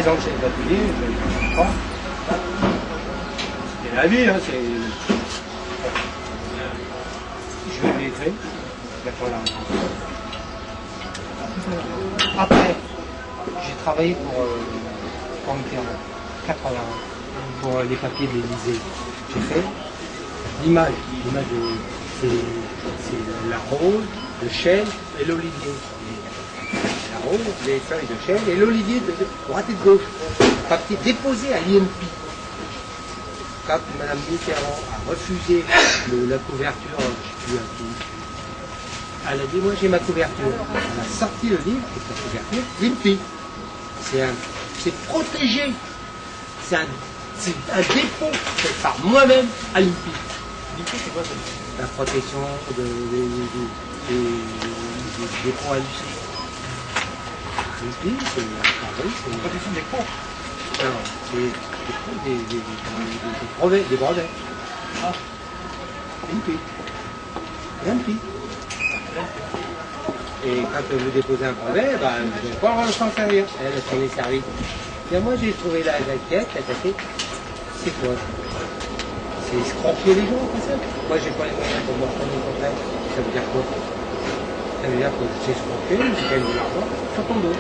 ans que je n'ai pas pu lire, je ne pas. C'est la vie, hein, c'est... Je vais l'écrire, d'accord là. Après, j'ai travaillé pour Mitterrand, 80 pour les papiers de l'Élysée. J'ai fait l'image c'est la rose, le chêne et l'olivier. La rose, les feuilles de chêne et l'olivier de droite et de gauche. Papier déposé à l'INPI. Quand Mme Mitterrand a refusé la couverture, je ne sais plus à qui, elle a dit, moi j'ai ma couverture. Elle a sorti le livre avec la couverture, l'INPI. C'est protégé. C'est un dépôt fait par moi-même à l'INPI. L'INPI, c'est quoi ça? La protection des dépôts à l'UCI. L'INPI, c'est la protection des pots. Non, c'est des brevets. Ah. L'INPI. L'INPI. Et quand vous déposez un brevet, bah, vous n'allez pas s'en servir. Elle s'en est servie. Bien, moi, j'ai trouvé la jaquette, la jaquette. C'est quoi? C'est escroquer les gens, comme ça. Moi, j'ai pas les moyens pour me reprendre le contrat. Ça veut dire quoi? Ça veut dire que j'ai escroqué, j'ai gagné de l'argent sur ton dos.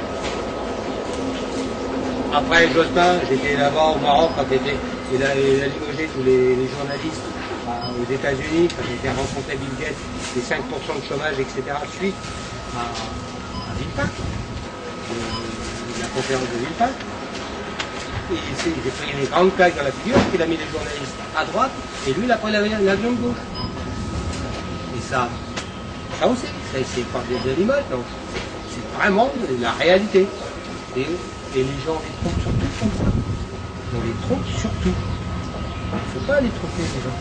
Après Jospin, j'étais là-bas au Maroc quand il a limogé tous les journalistes aux États-Unis, quand j'étais rencontré Bill Gates, les 5% de chômage, etc. suite à Villepin, la conférence de Villepin. Et j'ai pris une grande claque dans la figure, qu'il a mis les journalistes à droite, et lui, il a pris l'avion de gauche. Et ça aussi, c'est pas de l'image, non. C'est vraiment la réalité. Et les gens les trompent surtout comme ça. On les trompe surtout. Il ne faut pas les tromper, les gens.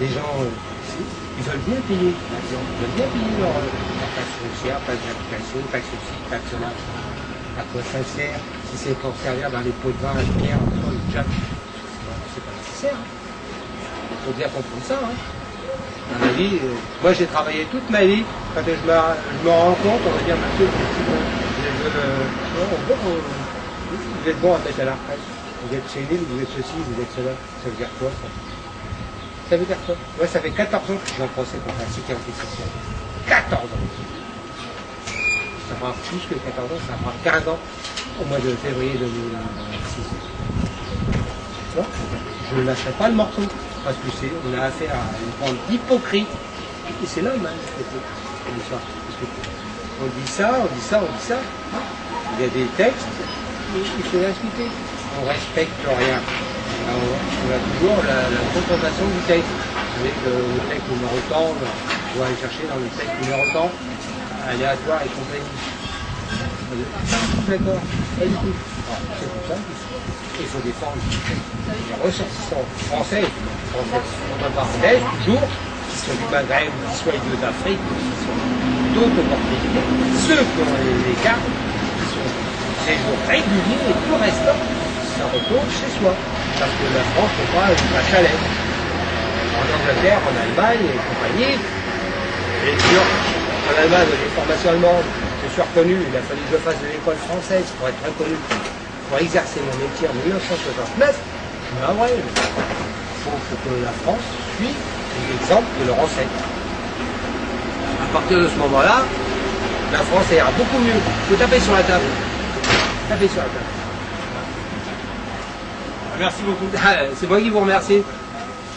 Les gens, ils veulent bien payer l'avion, ils veulent bien payer leur taxe foncière, taxe d'habitation, taxe aussi, taxe là. À quoi ça sert? Si c'est pour servir dans les pots de vin, la bière, le jack, c'est pas nécessaire. Il faut bien comprendre ça. Hein. À mon avis, moi j'ai travaillé toute ma vie, quand je me rends compte, on va dire, monsieur, vous êtes bon à mettre à la retraite, vous êtes sénile, vous êtes ceci, vous êtes cela, ça veut dire quoi ça? Ça veut dire quoi? Moi ça fait 14 ans que je suis en procès contre la sécurité sociale. 14 ans. Ça fera plus que 14 ans, ça fera 15 ans au mois de février 2006. Bon, je ne lâcherai pas le morceau, parce que on a affaire à une bande d'hypocrites, et c'est l'homme, hein, on dit ça, on dit ça, on dit ça. Il y a des textes, il faut l'expliquer. On ne respecte rien. Alors, on a toujours la confrontation du texte. Vous savez que le texte numéro tant, on doit aller chercher dans le texte numéro tant, aléatoire et compagnie. D'accord, pas du tout. C'est pour ça qu'il faut défendre les ressortissants français, parenthèse, toujours, qui sont du Maghreb, qui soient d'Afrique, qui sont d'autres opportunités, ceux qui ont les cartes, qui sont séjours réguliers et tout le restant, ça retourne chez soi. Parce que la France n'est pas un chalet. En Angleterre, en Allemagne et compagnie, et sûr, en Allemagne, j'ai formation allemande, je suis reconnu, il a fallu que je fasse de l'école française pour être reconnu, pour exercer mon métier en 1969. Ah ouais, il faut que la France suive l'exemple de leur ancêtre. À partir de ce moment-là, la France ira beaucoup mieux. Il faut taper sur la table. Taper sur la table. Merci beaucoup. C'est moi qui vous remercie.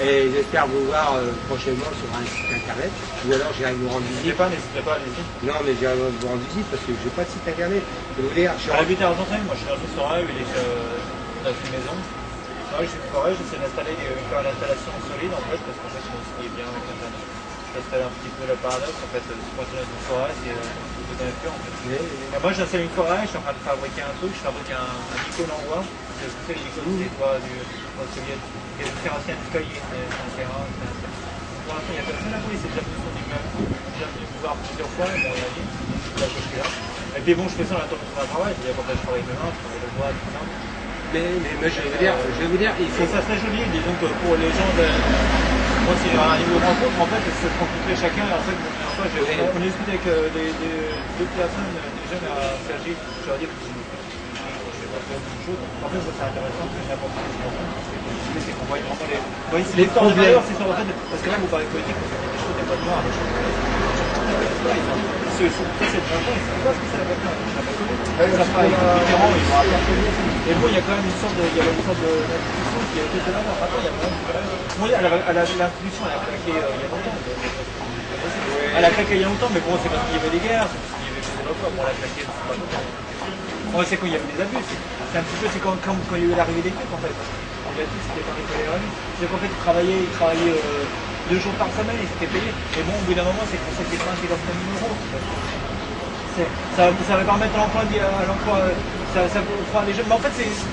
Et j'espère vous voir prochainement sur un site internet. Ou alors j'irai vous rendre visite. N'hésitez pas, allez-y. Non, mais j'irai vous rendre visite parce que je n'ai pas de site internet. Je veux dire, je suis J'habite à Argenteuil, moi je suis dans une soirée, il est dans une maison. Moi je suis une forêt, j'essaie d'installer une installation solide en fait, parce qu'en fait je me bien avec internet. J'installe un petit peu le paradoxe, en fait, c'est quand on est dans une forêt, c'est tout dans la nature en fait. Et moi j'installe une forêt, je suis en train de fabriquer un truc, je fabrique un icône en bois. Vous savez, l'icône des bois du soviet. Il y a une terrassienne de cahier, c'est un terrain. Pour l'instant, il y a personne à la police, c'est déjà venu son immeuble. J'ai venu me voir plusieurs fois, mais on a dit, là je suis là. Et puis bon, je fais ça en attendant mon travail, c'est-à-dire quand je travaille demain, je travaille le bois, tout ça. Mais je veux dire, il faut... Ça serait joli, disons que pour les gens de... Moi, c'est un niveau de rencontre, en fait, c'est de rencontrer chacun. En fait, la dernière fois, on a discuté avec deux personnes, des jeunes à Sergi, je leur ai dit que je sais pas. même chose. En fait, c'est intéressant que n'importe quel c'est qu'on voit vraiment les problèmes. C'est sur le fait parce que là, vous parlez politique, vous faites des choses, il n'y a pas de noir, des choses. C'est 20 ans, ils ne savent pas ce que c'est la boîte noire. Ça sera différent, ils vont apporter. Et bon, il y a quand même une sorte d'institution qui a été de là. Attends, il y a quand même. Bon, l'institution, elle a claqué il y a longtemps. Elle a claqué il y a longtemps, mais bon, c'est parce qu'il y avait des guerres, c'est parce qu'il y avait des repas. Bon, elle a claqué, c'est pas longtemps. Bon, c'est quand il y avait des abus. C'est un petit peu, c'est quand il y a eu l'arrivée des trucs, en fait. Il a dit, c'était quand il fallait l'arrivée. C'est qu'en fait, il travaillait 2 jours par semaine et c'était payé. Et bon, au bout d'un moment, c'est pour ça qu'il est payé comme 1 000 €. Ça va permettre à l'emploi, ça fera les jeunes. Mais en fait, disons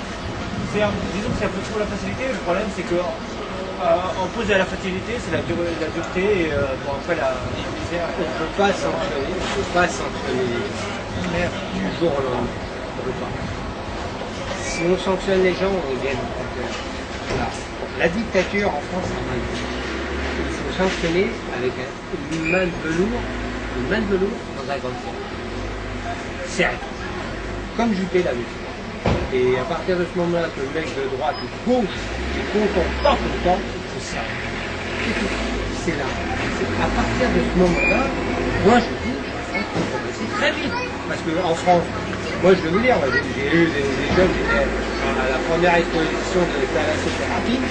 que c'est un peu trop la facilité. Le problème, c'est que en plus de la facilité, c'est la dureté et bon, après la misère. On ne peut pas sanctionner du jour au lendemain. On ne peut pas. Si on sanctionne les gens, on gagne. Voilà. La dictature en France, c'est mal. Il faut sanctionner avec une main de velours dans un grand fond. Serré. Comme Juppé l'avait fait. Et à partir de ce moment-là, que le mec de droite ou de gauche est content, pas content, c'est ça. C'est là. À partir de ce moment-là, moi je dis, c'est très vite. Parce qu'en France, moi je vais vous dire, j'ai eu des jeunes qui étaient à la première exposition de thalassothérapie,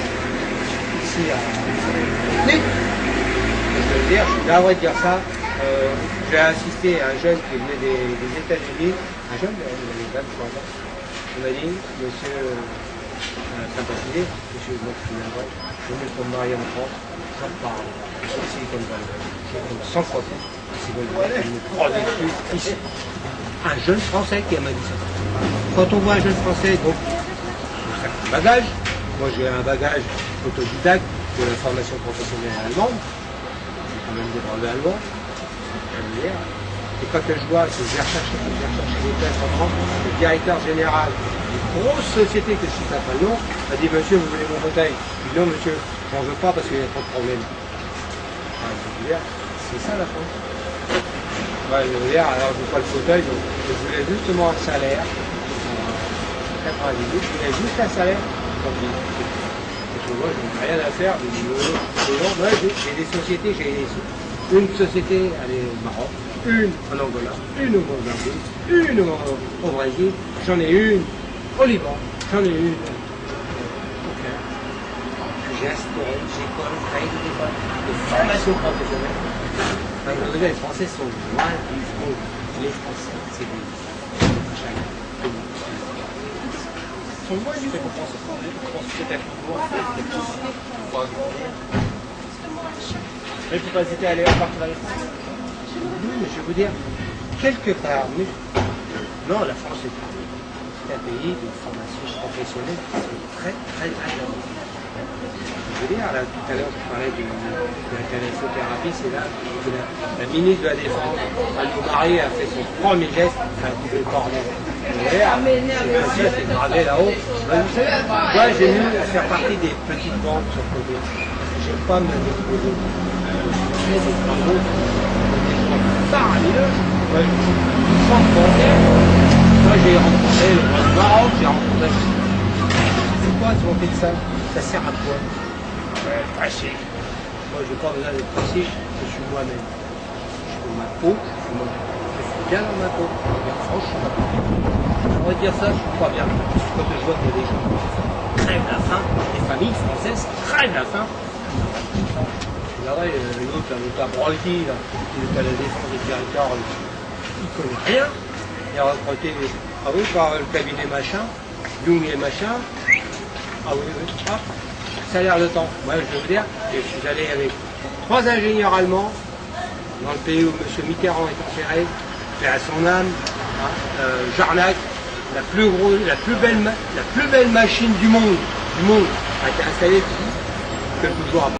ici à Nick. Je veux dire, je suis navré de dire ça. J'ai assisté à un jeune qui venait des États-Unis, un jeune, il avait 23 ans. Il m'a dit, monsieur, sympathisé, monsieur, moi je suis navré, je venais pour me marier en France, j'en parle, sur Silicon Valley, sans proteste, Silicon Valley, je me crois dessus, ici. Un jeune Français qui m'a dit ça. Quand on voit un jeune Français, donc, un bagage, moi j'ai un bagage autodidacte de la formation professionnelle allemande, j'ai quand même des brevets allemands, et quand je vois que j'ai recherché des places en France, le directeur général d'une grosse société que je ne sais pas le nom, m'a dit, monsieur, vous voulez mon fauteuil? Je dis, non, monsieur, j'en veux pas parce qu'il y a trop de problèmes. C'est ça la France. Ouais, je veux dire, alors je veux pas le fauteuil, donc je voulais justement un salaire. 98, je voulais juste un salaire. Tant pis. Parce que moi, je n'ai rien à faire. Moi, j'ai des sociétés, une société, elle est au Maroc, une en Angola, une au Mozambique, une au Brésil, j'en ai une au Liban, j'en ai une au Caire. J'ai instauré, j'école, créé des écoles de formation professionnelle. Enfin, les Français sont loin du monde. Les Français, c'est des machins. Ils sont loin du monde. Mais il ne faut pas hésiter à aller partir à l'étranger. Oui, mais je vais vous dire, quelque part, non, la France est un pays de formation professionnelle qui sont très, très, très bien. Je veux dire, là, tout à l'heure, je parlais de la thalassothérapie, c'est là que la ministre de la Défense, Anne Marie, a fait son premier geste, un petit peu le bordel. C'est gravé là-haut. Vous savez, moi, j'ai eu à faire partie des petites banques sur le côté. Je n'ai pas me déposer. Des travaux, faramineux. Moi, j'ai rencontré le roi du Maroc, j'ai rencontré. C'est quoi ce monté de ça? Ça sert à quoi? Facile. Moi, je n'ai pas besoin d'être facile, je suis moi-même. Je suis dans ma peau, je suis bien dans ma peau. Mais franchement, j'aimerais dire ça, je ne suis pas bien. Quand je vois que les gens crèvent la faim, les familles françaises crèvent la faim. L'autre, le Brolti, qui est à la défense des territoires, il ne connaît rien. Il a recruté, ah oui, par le cabinet machin, Young et machin. Ah oui, ah, ça a l'air de temps. Moi, je veux vous dire, je suis allé avec 3 ingénieurs allemands dans le pays où M. Mitterrand est enterré, paix à son âme, hein, Jarnac, la plus belle machine du monde a été installée quelques jours après.